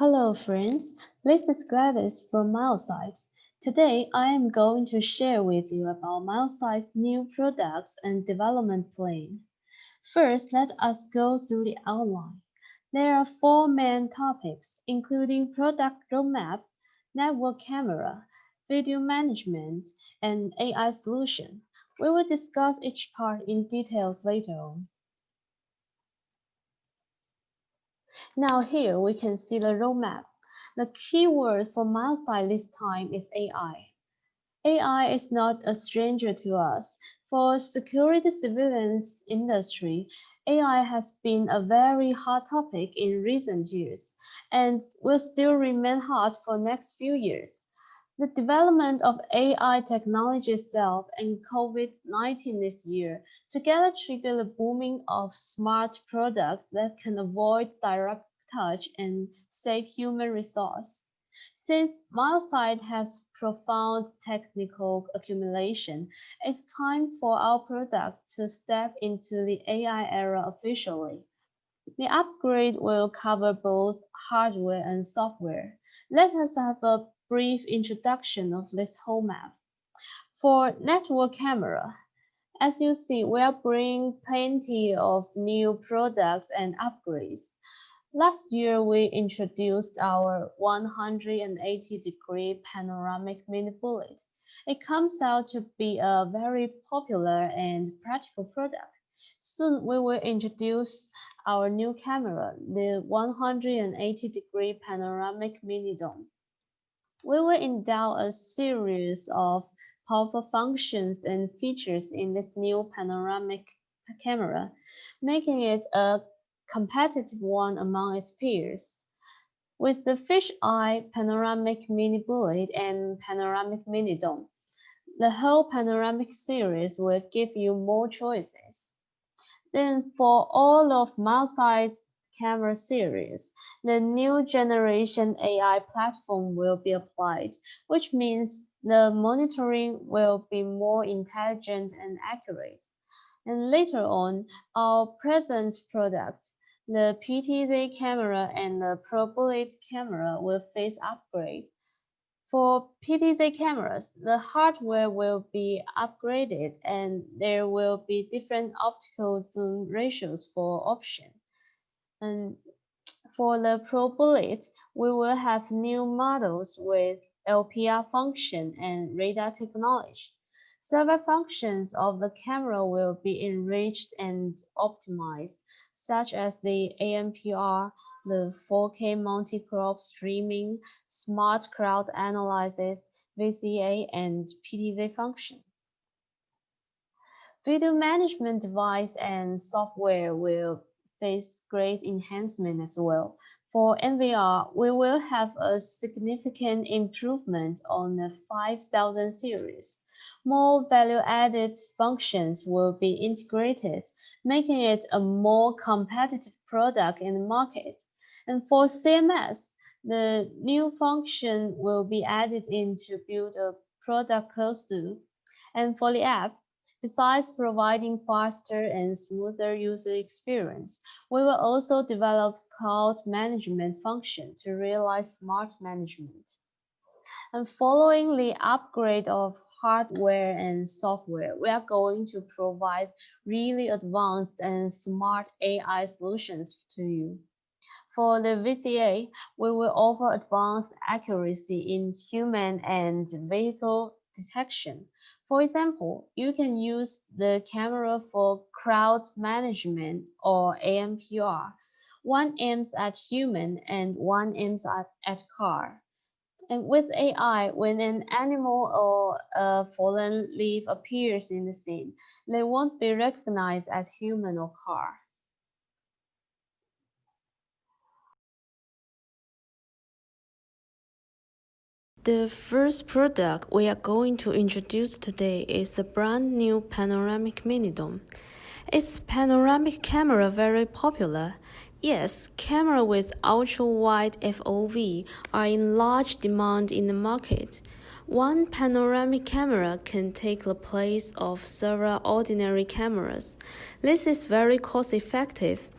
Hello friends, this is Gladys from Milesight. Today I am going to share with you about Milesight's new products and development plan. First, let us go through the outline. There are four main topics, including product roadmap, network camera, video management, and AI solution. We will discuss each part in details later on. Now here we can see the roadmap. The keyword for Milesight this time is AI. AI is not a stranger to us. For security surveillance industry, AI has been a very hot topic in recent years and will still remain hot for next few years. The development of AI technology itself and COVID-19 this year together triggered the booming of smart products that can avoid direct touch and save human resource. Since Milesight has profound technical accumulation, it's time for our products to step into the AI era officially. The upgrade will cover both hardware and software. Let us have a brief introduction of this whole map. For network camera, as you see, we are bringing plenty of new products and upgrades. Last year, we introduced our 180-degree panoramic mini bullet. It comes out to be a very popular and practical product. Soon, we will introduce our new camera, the 180-degree panoramic mini dome. We will endow a series of powerful functions and features in this new panoramic camera, making it a competitive one among its peers. With the fisheye panoramic mini bullet and panoramic mini dome, the whole panoramic series will give you more choices. Then for all of Milesight's camera series, the new generation AI platform will be applied, which means the monitoring will be more intelligent and accurate. And later on, our present products, the PTZ camera and the Pro Bullet camera will face upgrade. For PTZ cameras, the hardware will be upgraded and there will be different optical zoom ratios for option. And for the Pro Bullet, we will have new models with LPR function and radar technology. Several functions of the camera will be enriched and optimized, such as the AMPR, the 4K multi-crop streaming, smart crowd analysis, VCA, and PTZ function. Video management device and software will face great enhancement as well. For NVR, we will have a significant improvement on the 5000 series. More value-added functions will be integrated, making it a more competitive product in the market. And for CMS, the new function will be added in to build a product close to. And for the app, besides providing faster and smoother user experience, we will also develop cloud management function to realize smart management. And following the upgrade of hardware and software, we are going to provide really advanced and smart AI solutions to you. For the VCA, we will offer advanced accuracy in human and vehicle detection. For example, you can use the camera for crowd management or AMPR. One aims at human and one aims at car. And with AI, when an animal or a fallen leaf appears in the scene, they won't be recognized as human or car. The first product we are going to introduce today is the brand new panoramic mini dome. Is panoramic camera very popular? Yes, cameras with ultra-wide FOV are in large demand in the market. One panoramic camera can take the place of several ordinary cameras. This is very cost-effective.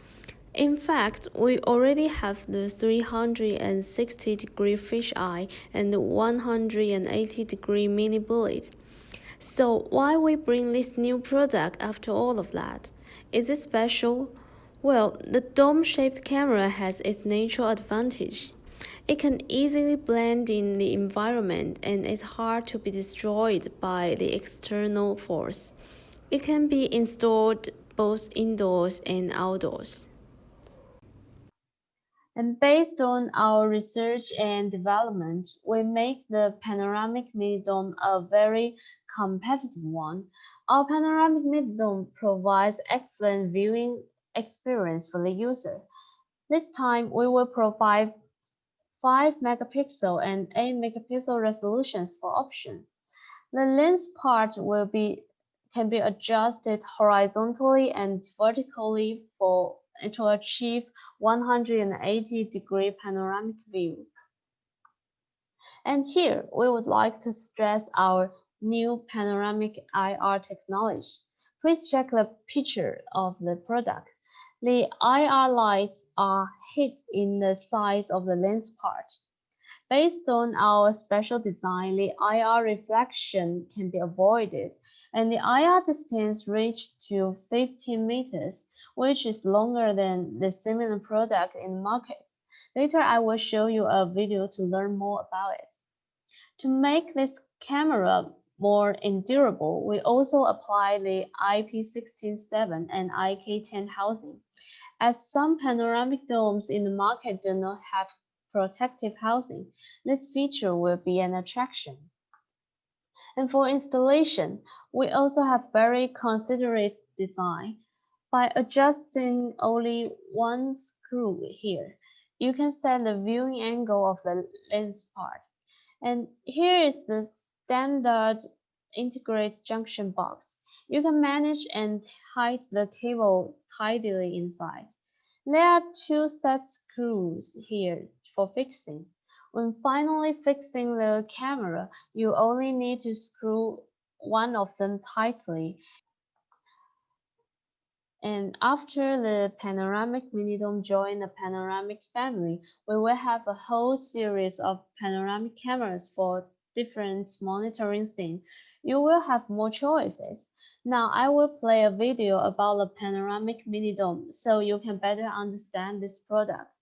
In fact, we already have the 360-degree fisheye and the 180-degree mini bullet. So why we bring this new product after all of that? Is it special? Well, the dome-shaped camera has its natural advantage. It can easily blend in the environment and is hard to be destroyed by the external force. It can be installed both indoors and outdoors. And based on our research and development, we make the panoramic mini-dome a very competitive one. Our panoramic mini-dome provides excellent viewing experience for the user. This time, we will provide 5 megapixel and 8 megapixel resolutions for option. The lens part can be adjusted horizontally and vertically to achieve 180-degree panoramic view. And here, we would like to stress our new panoramic IR technology. Please check the picture of the product. The IR lights are hid in the sides of the lens part. Based on our special design, the IR reflection can be avoided, and the IR distance reached to 15 meters, which is longer than the similar product in the market. Later, I will show you a video to learn more about it. To make this camera more endurable, we also apply the IP167 and IK10 housing. As some panoramic domes in the market do not have protective housing, this feature will be an attraction. And for installation, we also have very considerate design. By adjusting only one screw here, you can set the viewing angle of the lens part. And here is the standard integrated junction box. You can manage and hide the cable tidily inside. There are 2 set screws here for fixing. When finally fixing the camera, you only need to screw one of them tightly. And after the panoramic mini-dome join the panoramic family, we will have a whole series of panoramic cameras for different monitoring scenes. You will have more choices. Now I will play a video about the panoramic mini-dome so you can better understand this product.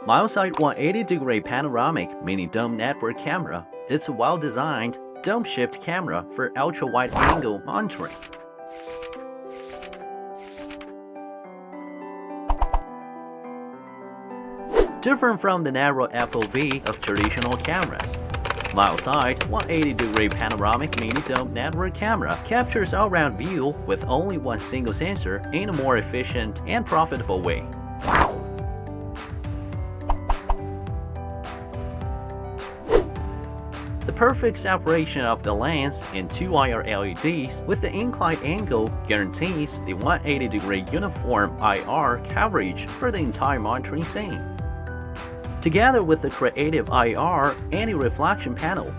Milesight 180-degree panoramic mini-dome network camera is a well-designed, dome-shaped camera for ultra-wide-angle monitoring. Different from the narrow FOV of traditional cameras, Milesight 180-degree panoramic mini-dome network camera captures all-round view with only one single sensor in a more efficient and profitable way. The perfect separation of the lens and 2 IR LEDs with the inclined angle guarantees the 180-degree uniform IR coverage for the entire monitoring scene. Together with the creative IR anti-reflection panel,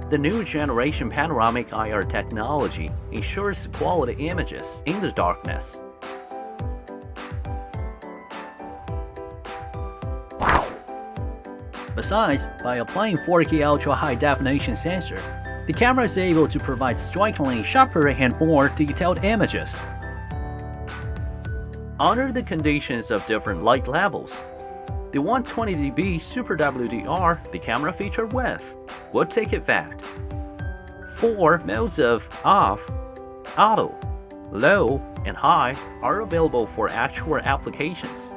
the new generation panoramic IR technology ensures quality images in the darkness. Besides, by applying 4K Ultra High Definition sensor, the camera is able to provide strikingly sharper and more detailed images. Under the conditions of different light levels, the 120 dB Super WDR the camera featured with will take effect. 4 modes of off, auto, low, and high are available for actual applications.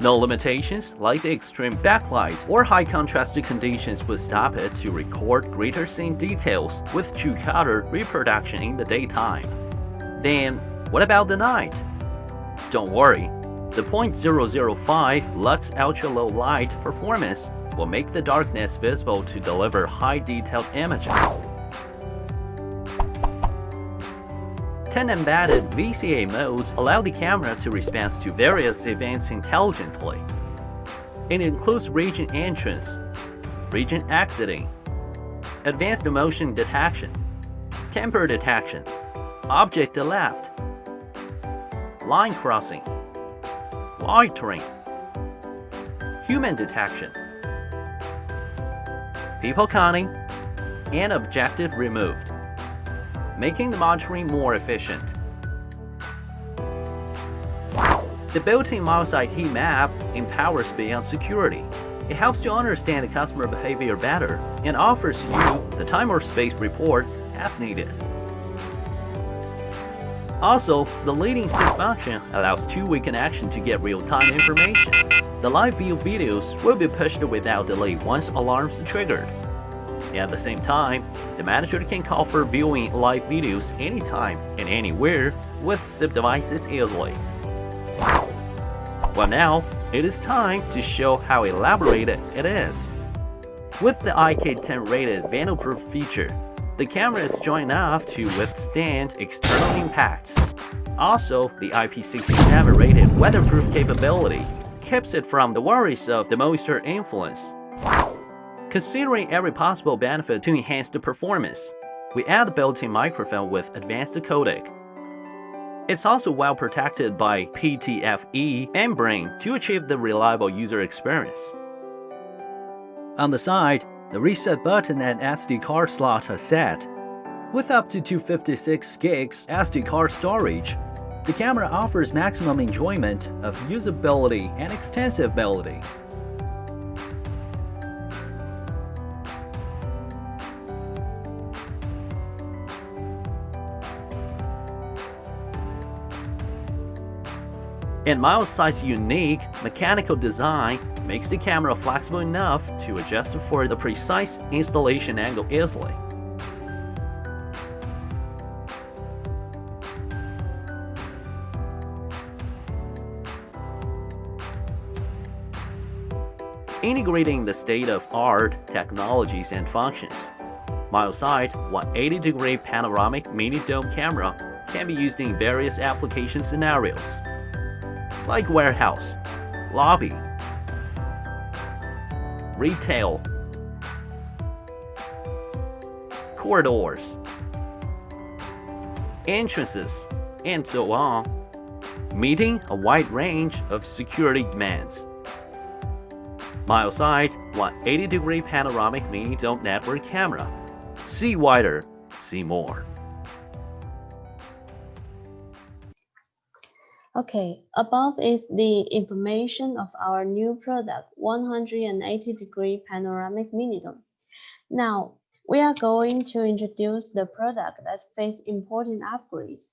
No limitations like the extreme backlight or high contrast conditions will stop it to record greater scene details with true color reproduction in the daytime. Then, what about the night? Don't worry, the 0.005 lux ultra-low light performance will make the darkness visible to deliver high-detailed images. 10 embedded VCA modes allow the camera to respond to various events intelligently. It includes region entrance, region exiting, advanced motion detection, temper detection, object left, line crossing, loitering, human detection, people counting, and objective removed, making the monitoring more efficient. The built-in Milesight heat map empowers beyond security. It helps to understand the customer behavior better and offers you the time or space reports as needed. Also, the leading sync function allows two-way connection to get real-time information. The live view videos will be pushed without delay once alarms are triggered. At the same time, the manager can call for viewing live videos anytime and anywhere with SIP devices easily. Well, now, it is time to show how elaborated it is. With the IK10 rated vandal-proof feature, the camera is strong enough to withstand external impacts. Also, the IP67 rated weatherproof capability keeps it from the worries of the moisture influence. Considering every possible benefit to enhance the performance, we add the built-in microphone with advanced codec. It's also well protected by PTFE membrane to achieve the reliable user experience. On the side, the reset button and SD card slot are set. With up to 256 gigs SD card storage, the camera offers maximum enjoyment of usability and extensibility. And Milesight's unique mechanical design makes the camera flexible enough to adjust for the precise installation angle easily. Integrating the state-of-art technologies and functions, Milesight 180-degree panoramic mini-dome camera can be used in various application scenarios, like warehouse, lobby, retail, corridors, entrances, and so on, meeting a wide range of security demands. Milesight 180-degree panoramic mini-dome network camera. See wider, see more. Okay, above is the information of our new product, 180-degree panoramic mini-dome. Now, we are going to introduce the product that face important upgrades.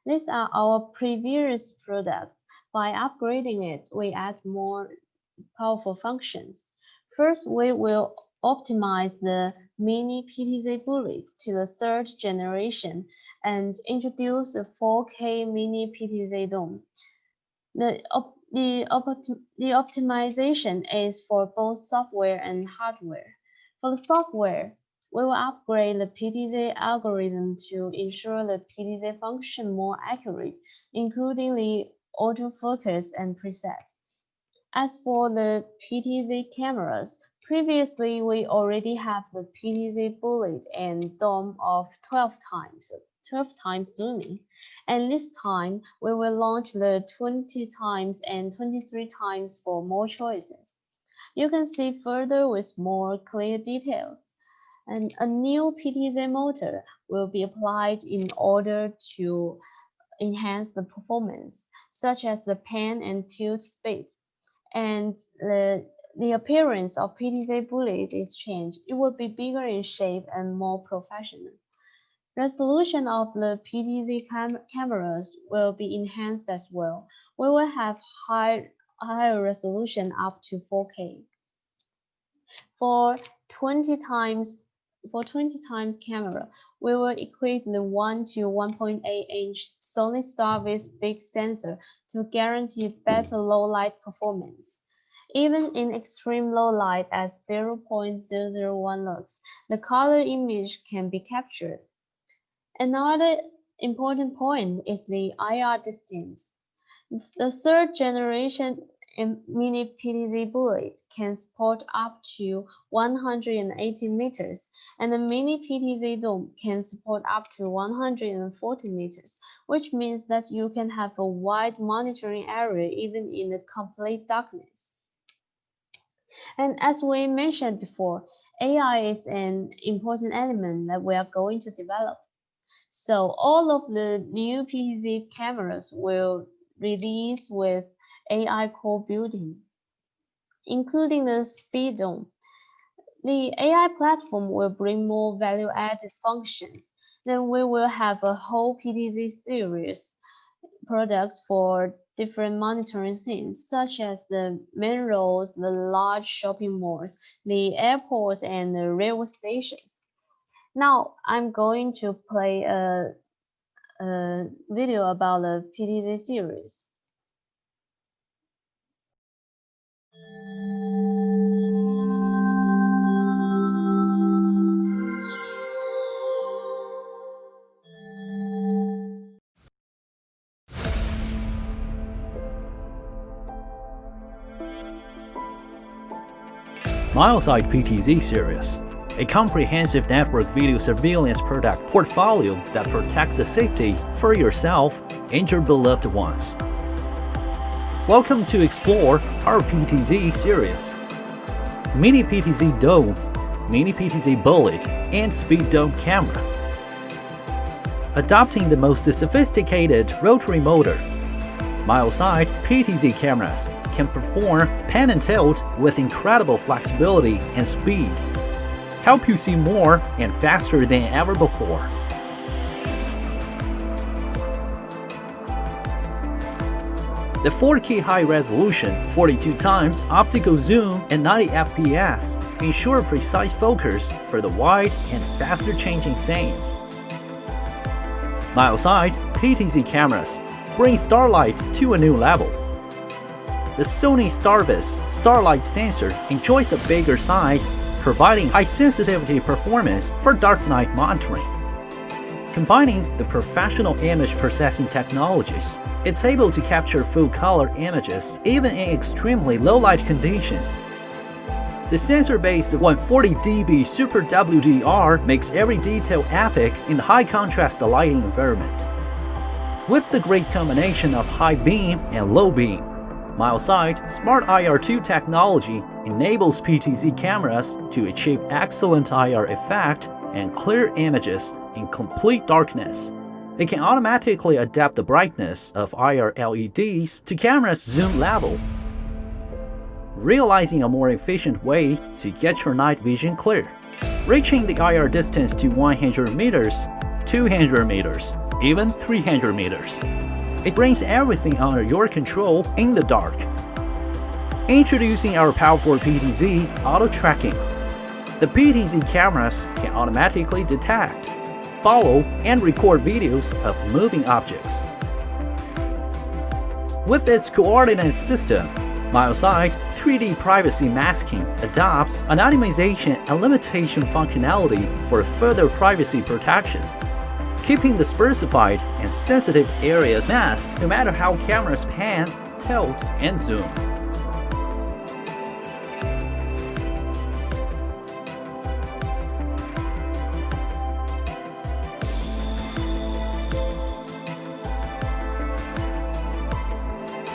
These are our previous products. By upgrading it, we add more powerful functions. First, we will optimize the mini PTZ bullet to the third generation and introduce a 4K mini PTZ dome. The optimization is for both software and hardware. For the software, we will upgrade the PTZ algorithm to ensure the PTZ function more accurate, including the autofocus and presets. As for the PTZ cameras, previously we already have the PTZ bullet and dome of 12 times zooming, and this time we will launch the 20 times and 23 times for more choices. You can see further with more clear details. And a new PTZ motor will be applied in order to enhance the performance, such as the pan and tilt speed. And the appearance of PTZ bullet is changed. It will be bigger in shape and more professional. Resolution of the PTZ cameras will be enhanced as well. We will have higher resolution up to 4K. For 20 times camera, we will equip the 1 to 1.8 inch Sony Starvis big sensor to guarantee better low light performance. Even in extreme low light at 0.001 lux, the color image can be captured. Another important point is the IR distance. The third generation A mini PTZ bullet can support up to 180 meters, and a mini PTZ dome can support up to 140 meters, which means that you can have a wide monitoring area even in the complete darkness. And as we mentioned before, AI is an important element that we are going to develop. So all of the new PTZ cameras will release with AI core building, including the speed dome. The AI platform will bring more value-added functions. Then we will have a whole PTZ series products for different monitoring scenes, such as the main roads, the large shopping malls, the airports, and the railway stations. Now I'm going to play a video about the PTZ series. Milesight PTZ series, a comprehensive network video surveillance product portfolio that protects the safety for yourself and your beloved ones. Welcome to explore our PTZ series. Mini PTZ Dome, Mini PTZ Bullet, and Speed Dome camera. Adopting the most sophisticated rotary motor, Milesight PTZ cameras can perform pan and tilt with incredible flexibility and speed, help you see more and faster than ever before. The 4K high-resolution 42 times optical zoom and 90 fps ensure precise focus for the wide and faster changing scenes. Milesight PTZ cameras bring Starlight to a new level. The Sony Starvis Starlight sensor enjoys a bigger size, providing high-sensitivity performance for dark night monitoring. Combining the professional image processing technologies, it's able to capture full-color images even in extremely low-light conditions. The sensor-based 140 dB Super WDR makes every detail epic in the high-contrast lighting environment. With the great combination of high beam and low beam, Milesight Smart IR2 technology enables PTZ cameras to achieve excellent IR effect and clear images in complete darkness. It can automatically adapt the brightness of IR LEDs to camera's zoom level, realizing a more efficient way to get your night vision clear, reaching the IR distance to 100 meters, 200 meters, even 300 meters. It brings everything under your control in the dark. Introducing our powerful PTZ auto tracking. The PTZ cameras can automatically detect, follow, and record videos of moving objects. With its coordinate system, Milesight 3D privacy masking adopts anonymization and limitation functionality for further privacy protection, keeping the specified and sensitive areas masked no matter how cameras pan, tilt, and zoom.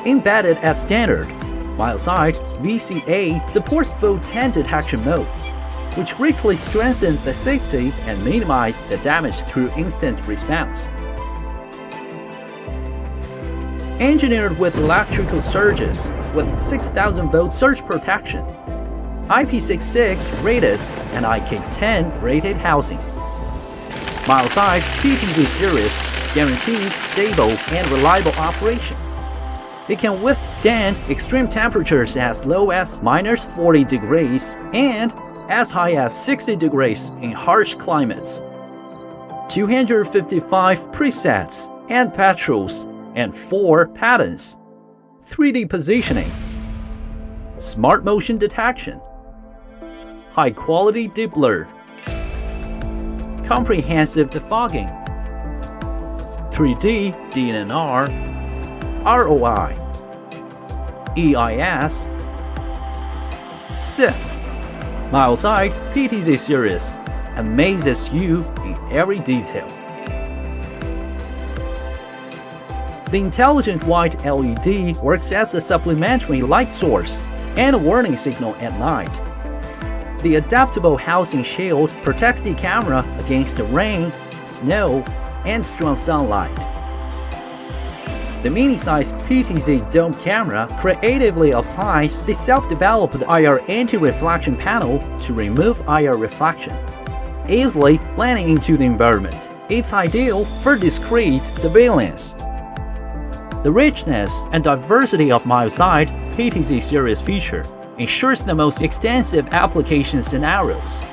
Embedded as standard, Milesight VCA supports both 10 detection modes, which greatly strengthens the safety and minimize the damage through instant response. Engineered with electrical surges with 6000 volt surge protection, IP66 rated and IK10 rated housing. Milesight PTZ series guarantees stable and reliable operation. It can withstand extreme temperatures as low as -40 degrees and as high as 60 degrees in harsh climates. 255 presets and patrols and 4 patterns. 3D positioning. Smart motion detection. High quality deep blur. Comprehensive defogging. 3D DNR. ROI. EIS. SIP. Milesight PTZ series amazes you in every detail. The intelligent white LED works as a supplementary light source and a warning signal at night. The adaptable housing shield protects the camera against rain, snow, and strong sunlight. The mini-size PTZ dome camera creatively applies the self-developed IR anti-reflection panel to remove IR reflection, easily blending into the environment. It's ideal for discreet surveillance. The richness and diversity of Milesight PTZ series feature ensures the most extensive application scenarios.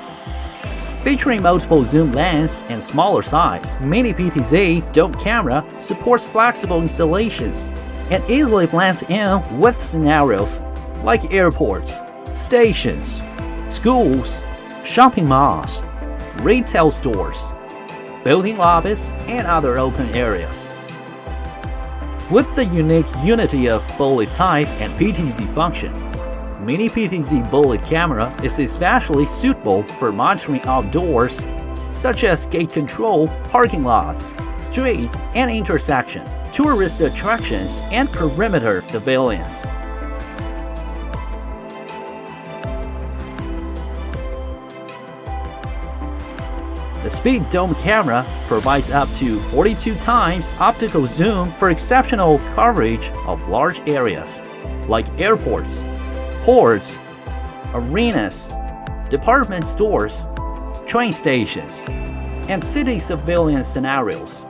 Featuring multiple zoom lens and smaller size, Mini PTZ dome camera supports flexible installations and easily blends in with scenarios like airports, stations, schools, shopping malls, retail stores, building lobbies, and other open areas. With the unique unity of bullet type and PTZ function, Mini PTZ bullet camera is especially suitable for monitoring outdoors, such as gate control, parking lots, street and intersection, tourist attractions, and perimeter surveillance. The Speed Dome camera provides up to 42 times optical zoom for exceptional coverage of large areas, like airports, ports, arenas, department stores, train stations, and city surveillance scenarios.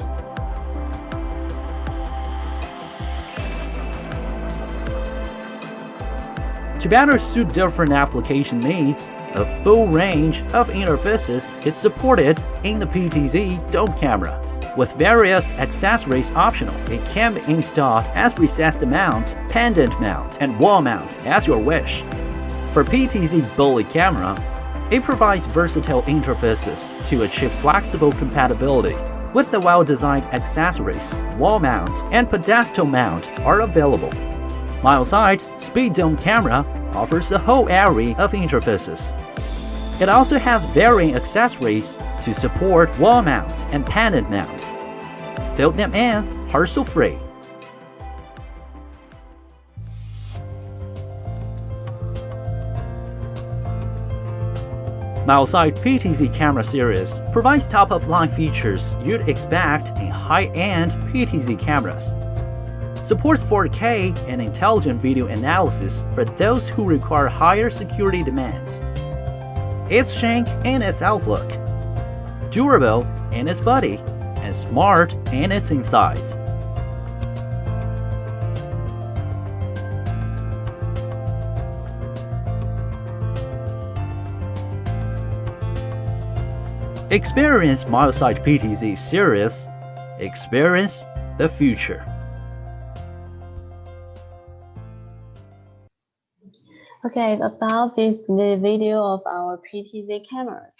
To better suit different application needs, a full range of interfaces is supported in the PTZ dome camera. With various accessories optional, it can be installed as recessed mount, pendant mount, and wall mount as your wish. For PTZ bullet camera, it provides versatile interfaces to achieve flexible compatibility. With the well-designed accessories, wall mount and pedestal mount are available. Milesight Speed Dome camera offers a whole array of interfaces. It also has varying accessories to support wall mount and pendant mount. Fill them in hassle-free. Milesight PTZ camera series provides top-of-line features you'd expect in high-end PTZ cameras. Supports 4K and intelligent video analysis for those who require higher security demands. It's shank in its outlook, durable in its body, and smart in its insides. Experience Milesight PTZ series. Experience the future. Okay, about the video of our PTZ cameras.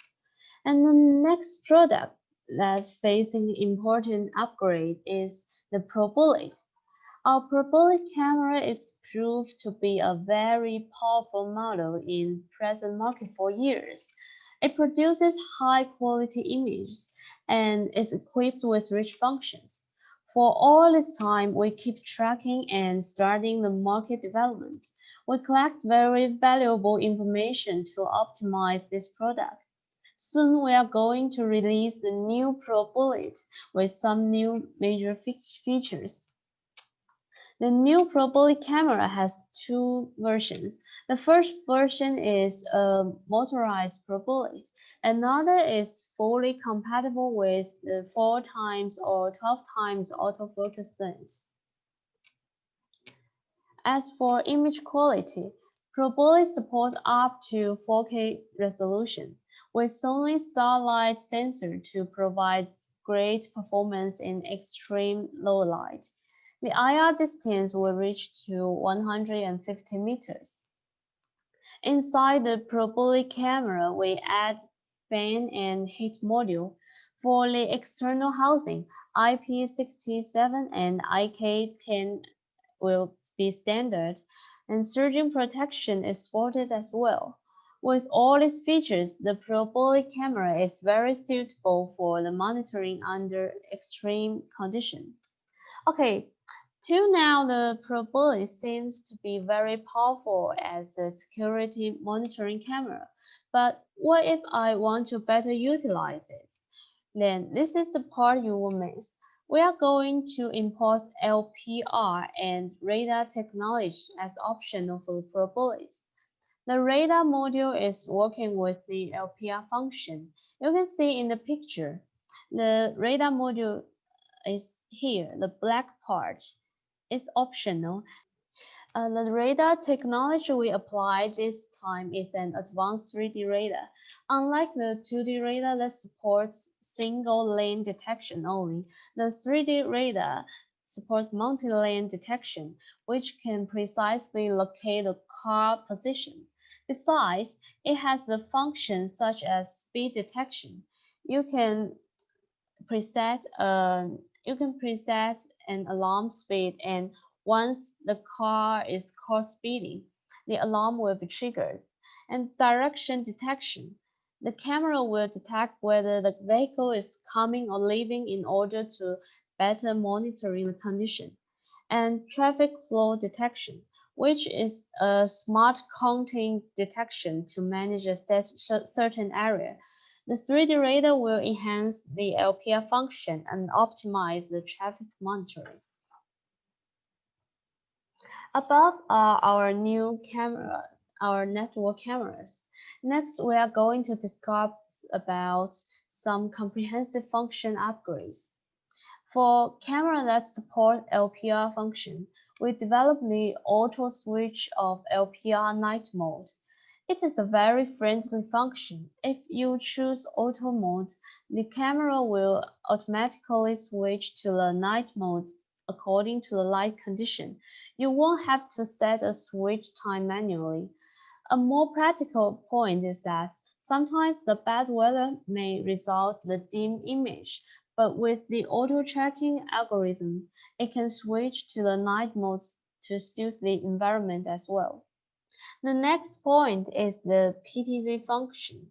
And the next product that's facing important upgrade is the ProBullet. Our ProBullet camera is proved to be a very powerful model in present market for years. It produces high-quality images and is equipped with rich functions. For all this time, we keep tracking and studying the market development. We collect very valuable information to optimize this product. Soon we are going to release the new ProBullet with some new major features. The new ProBullet camera has two versions. The first version is a motorized ProBullet. Another is fully compatible with the 4x or 12x autofocus lens. As for image quality, ProBullet supports up to 4K resolution with Sony Starlight sensor to provide great performance in extreme low light. The IR distance will reach to 150 meters. Inside the ProBullet camera, we add fan and heat module. For the external housing, IP67 and IK10 will be standard. and surging protection is supported as well. With all these features, the parabolic camera is very suitable for the monitoring under extreme conditions. Okay, till now the parabolic seems to be very powerful as a security monitoring camera, but what if I want to better utilize it? Then this is the part you will miss. We are going to import LPR and radar technology as optional for the parabolic. The radar module is working with the LPR function. You can see in the picture, the radar module is here, the black part. It's optional. The radar technology we apply this time is an advanced 3D radar. Unlike the 2D radar that supports single lane detection only, the 3D radar supports multi-lane detection, which can precisely locate the car position. Besides, it has the functions such as speed detection. You can preset you can preset an alarm speed, and once the car is caught speeding, the alarm will be triggered. And direction detection. The camera will detect whether the vehicle is coming or leaving in order to better monitoring the condition. And traffic flow detection, which is a smart counting detection to manage a certain area. The 3D radar will enhance the LPR function and optimize the traffic monitoring. Above are our new camera, our network cameras. Next, we are going to discuss about some comprehensive function upgrades. For cameras that support LPR function, we developed the auto switch of LPR night mode. It is a very friendly function. If you choose auto mode, the camera will automatically switch to the night mode according to the light condition. You won't have to set a switch time manually. A more practical point is that sometimes the bad weather may result in the dim image, but with the auto-tracking algorithm, it can switch to the night mode to suit the environment as well. The next point is the PTZ function.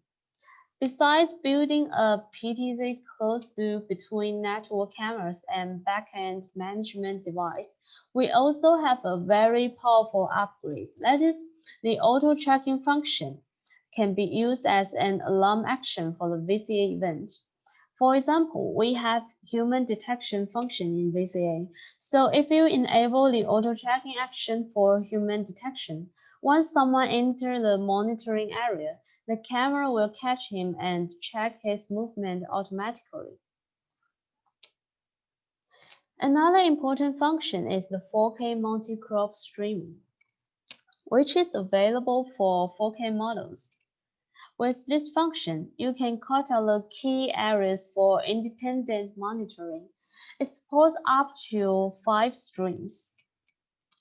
Besides building a PTZ closed loop between network cameras and backend management device, we also have a very powerful upgrade. That is, the auto tracking function can be used as an alarm action for the VCA event. For example, we have human detection function in VCA. So if you enable the auto tracking action for human detection, once someone enters the monitoring area, the camera will catch him and check his movement automatically. Another important function is the 4K multi-crop streaming, which is available for 4K models. With this function, you can cut out the key areas for independent monitoring. It supports up to 5 streams,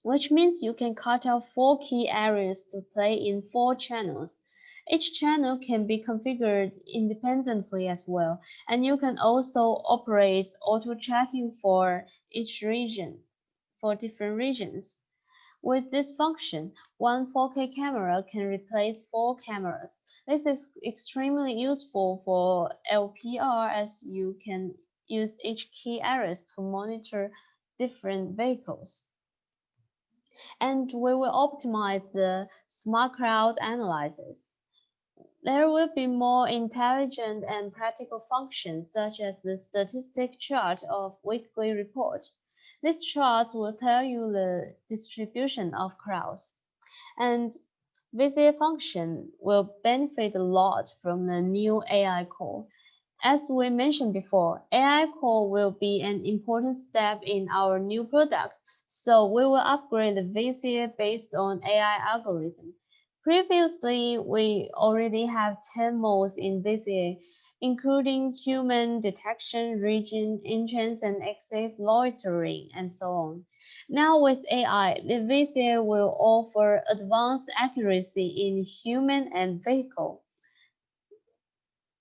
which means you can cut out 4 key areas to play in 4 channels. Each channel can be configured independently as well, and you can also operate auto-tracking for each region, for different regions. With this function, one 4K camera can replace 4 cameras. This is extremely useful for LPR as you can use each key areas to monitor different vehicles. And we will optimize the smart crowd analysis. There will be more intelligent and practical functions such as the statistic chart of weekly report. This chart will tell you the distribution of crowds. And VCA function will benefit a lot from the new AI core. As we mentioned before, AI core will be an important step in our new products, so we will upgrade the VCA based on AI algorithm. Previously, we already have 10 modes in VCA, including human detection, region, entrance and exit, loitering, and so on. Now with AI, the VCA will offer advanced accuracy in human and vehicle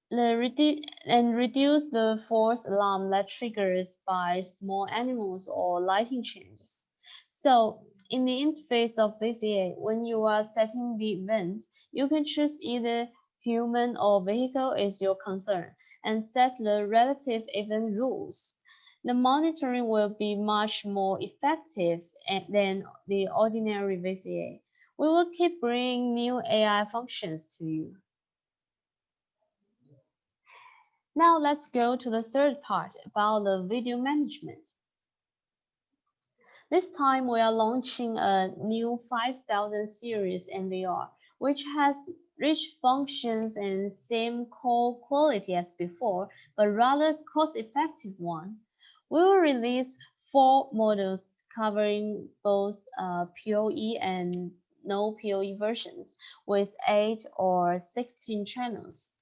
and reduce the false alarm that triggers by small animals or lighting changes. So In the interface of VCA, when you are setting the events, you can choose either human or vehicle is your concern and set the relative event rules. The monitoring will be much more effective than the ordinary VCA. We will keep bringing new AI functions to you. Now let's go to the third part about the video management. This time we are launching a new 5000 series NVR, which has rich functions and same core quality as before, but rather cost-effective one. We will release 4 models covering both PoE and no PoE versions with 8 or 16 channels.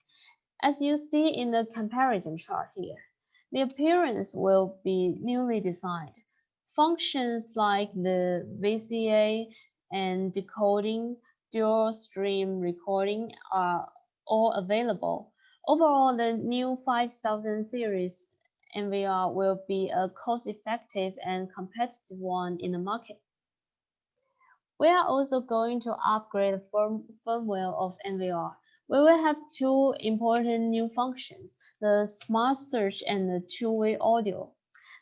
As you see in the comparison chart here, the appearance will be newly designed. Functions like the VCA and decoding, dual stream recording are all available. Overall, the new 5000 series NVR will be a cost-effective and competitive one in the market. We are also going to upgrade the firmware of NVR. We will have 2 important new functions, the Smart Search and the two-way audio.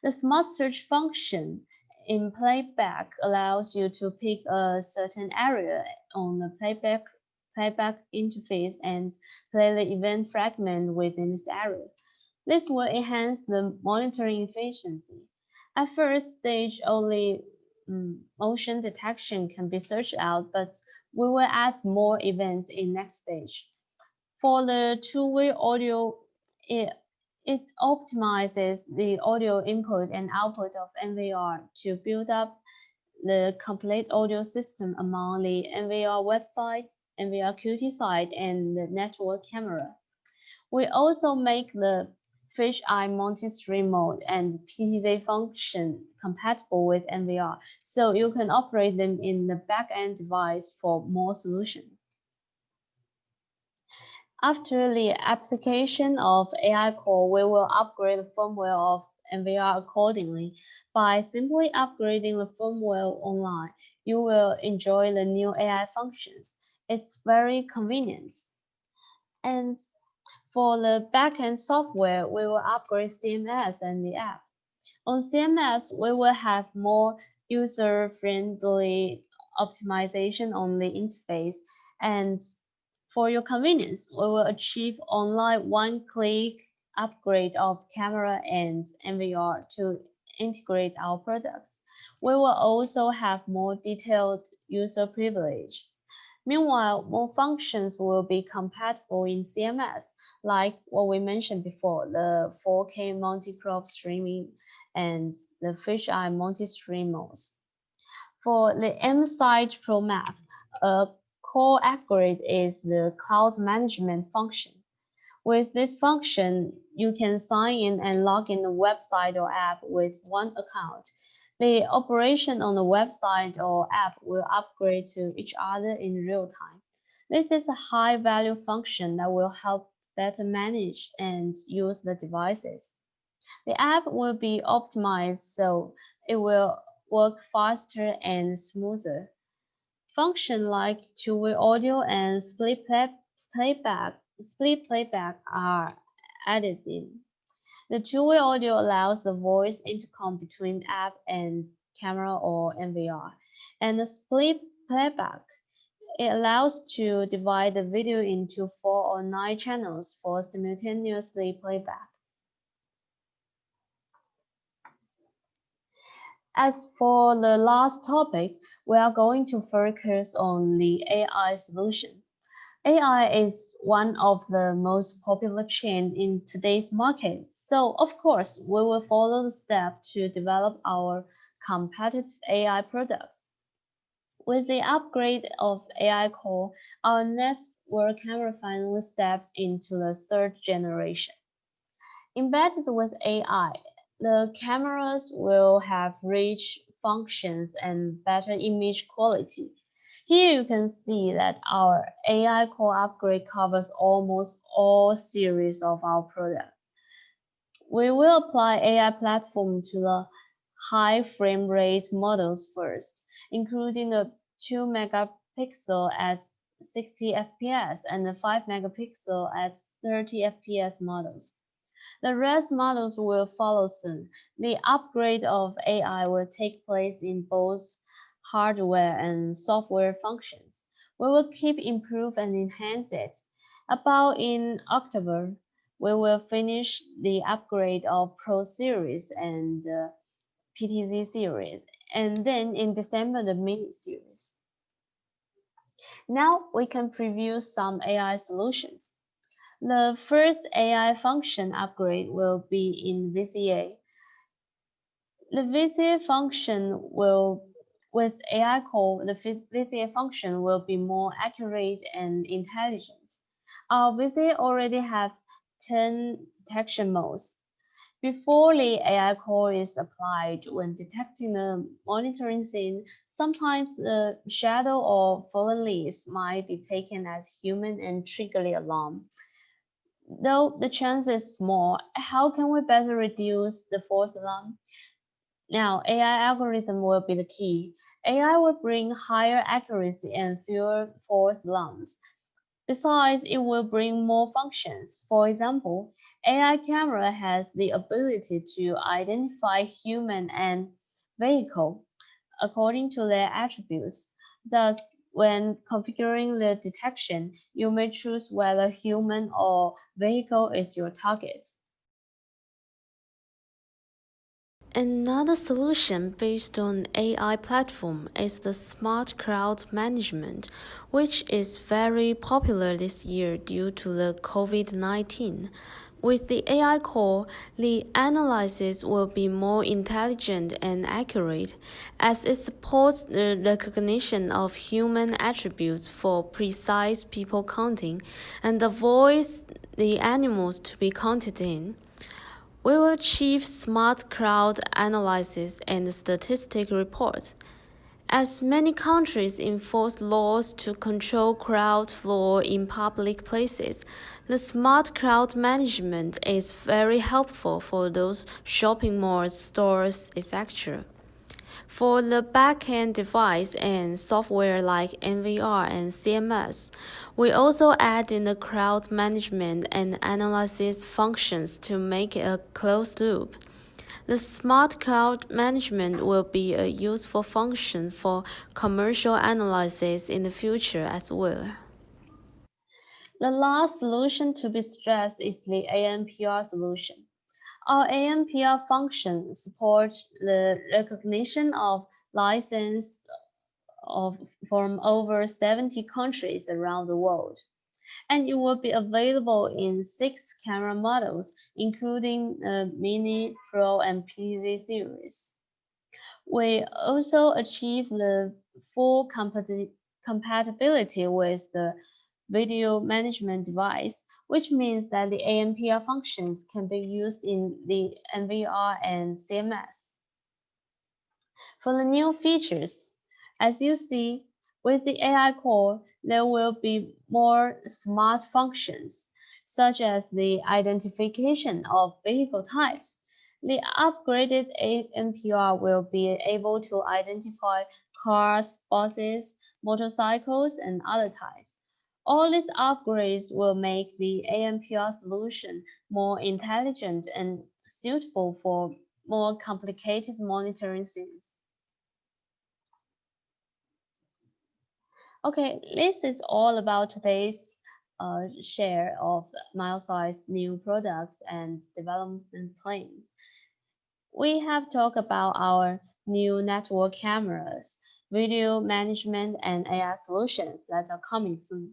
The Smart Search function in playback allows you to pick a certain area on the playback interface and play the event fragment within this area. This will enhance the monitoring efficiency. At first stage, only motion detection can be searched out, but we will add more events in next stage. For the two-way audio, it optimizes the audio input and output of NVR to build up the complete audio system among the NVR website, NVR Qt site, and the network camera. We also make the fisheye multi-stream mode and PTZ function compatible with NVR, so you can operate them in the back-end device for more solution. After the application of AI Core, we will upgrade the firmware of NVR accordingly. By simply upgrading the firmware online, you will enjoy the new AI functions. It's very convenient. And for the backend software, we will upgrade CMS and the app. On CMS, we will have more user-friendly optimization on the interface, and for your convenience, we will achieve online one-click upgrade of camera and NVR to integrate our products. We will also have more detailed user privileges. Meanwhile, more functions will be compatible in CMS, like what we mentioned before, the 4K multi-crop streaming and the fisheye multi-stream modes. For the Milesight Pro Map, a core upgrade is the cloud management function. With this function, you can sign in and log in the website or app with one account. The operation on the website or app will upgrade to each other in real time. This is a high-value function that will help better manage and use the devices. The app will be optimized so it will work faster and smoother. Functions like two-way audio and split playback are added in. The two-way audio allows the voice intercom between app and camera or NVR, and the split playback, it allows to divide the video into 4 or 9 channels for simultaneously playback. As for the last topic, we are going to focus on the AI solution. AI is one of the most popular trends in today's market, so of course, we will follow the step to develop our competitive AI products. With the upgrade of AI Core, our network camera finally steps into the 3rd generation. Embedded with AI, the cameras will have rich functions and better image quality. Here you can see that our AI Core upgrade covers almost all series of our product. We will apply AI platform to the high frame rate models first. including a 2 megapixel at 60 fps and a 5 megapixel at 30 fps models. The rest models will follow soon. The upgrade of AI will take place in both hardware and software functions. We will keep improve and enhance it. About in October, we will finish the upgrade of Pro series and PTZ series, and then in December the Mini series. Now we can preview some AI solutions. The first AI function upgrade will be in VCA. The VCA function will, with AI core, the VCA function will be more accurate and intelligent. Our VCA already have 10 detection modes. Before the AI core is applied when detecting the monitoring scene, sometimes the shadow or fallen leaves might be taken as human and trigger the alarm. Though the chance is small, how can we better reduce the false alarm? Now, AI algorithm will be the key. AI will bring higher accuracy and fewer false alarms. Besides, it will bring more functions. For example, AI camera has the ability to identify human and vehicle according to their attributes. Thus, when configuring the detection, you may choose whether human or vehicle is your target. Another solution based on AI platform is the smart crowd management, which is very popular this year due to the COVID-19. With the AI core, the analysis will be more intelligent and accurate, as it supports the recognition of human attributes for precise people counting and avoids the animals to be counted in. We will achieve smart crowd analysis and statistic reports. As many countries enforce laws to control crowd flow in public places, the smart crowd management is very helpful for those shopping malls, stores, etc. For the back-end device and software like NVR and CMS, we also add in the crowd management and analysis functions to make it a closed loop. The smart cloud management will be a useful function for commercial analysis in the future as well. The last solution to be stressed is the ANPR solution. Our ANPR function supports the recognition of license from over 70 countries around the world, and it will be available in 6 camera models, including the Mini, Pro, and PZ series. We also achieve the full compatibility with the video management device, which means that the ANPR functions can be used in the NVR and CMS. For the new features, as you see, with the AI core, there will be more smart functions, such as the identification of vehicle types. The upgraded ANPR will be able to identify cars, buses, motorcycles, and other types. All these upgrades will make the ANPR solution more intelligent and suitable for more complicated monitoring scenes. Okay, this is all about today's share of Milesight's new products and development plans. We have talked about our new network cameras, video management, and AI solutions that are coming soon.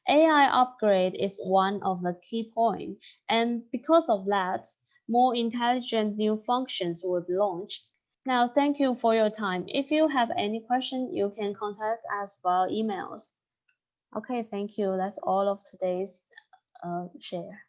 AI upgrade is one of the key points, and because of that, more intelligent new functions will be launched. Now, thank you for your time. If you have any question, you can contact us via emails. Okay, thank you. That's all of today's share.